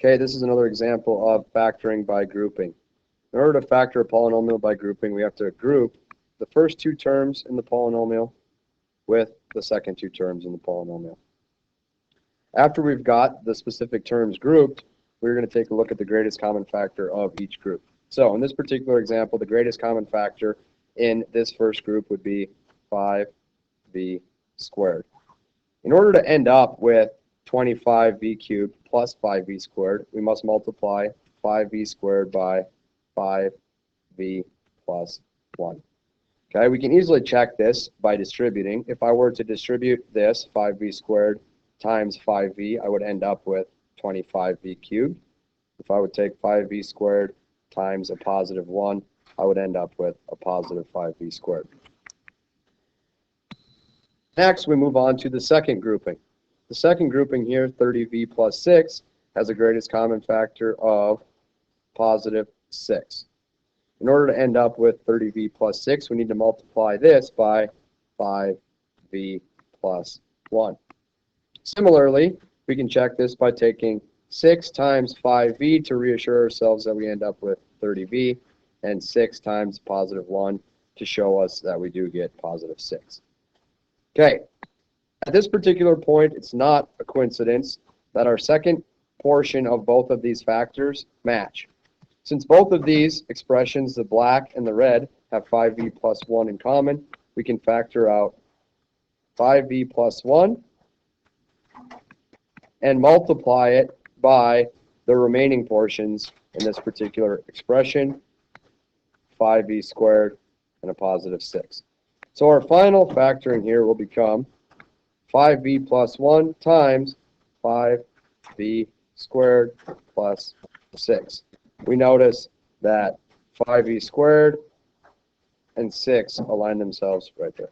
Okay, this is another example of factoring by grouping. In order to factor a polynomial by grouping, we have to group the first two terms in the polynomial with the second two terms in the polynomial. After we've got the specific terms grouped, we're going to take a look at the greatest common factor of each group. So in this particular example, the greatest common factor in this first group would be 5v squared. In order to end up with 25v cubed plus 5v squared, we must multiply 5v squared by 5v plus 1. Okay, we can easily check this by distributing. If I were to distribute this 5v squared times 5v, I would end up with 25v cubed. If I would take 5v squared times a positive 1, I would end up with a positive 5v squared. Next, we move on to the second grouping. The second grouping here, 30v plus 6, has a greatest common factor of positive 6. In order to end up with 30v plus 6, we need to multiply this by 5v plus 1. Similarly, we can check this by taking 6 times 5v to reassure ourselves that we end up with 30v, and 6 times positive 1 to show us that we do get positive 6. Okay, at this particular point, it's not a coincidence that our second portion of both of these factors match. Since both of these expressions, the black and the red, have 5v plus 1 in common, we can factor out 5v plus 1 and multiply it by the remaining portions in this particular expression, 5v squared and a positive 6. So our final factor in here will become 5v plus 1 times 5v squared plus 6. We notice that 5v squared and 6 align themselves right there.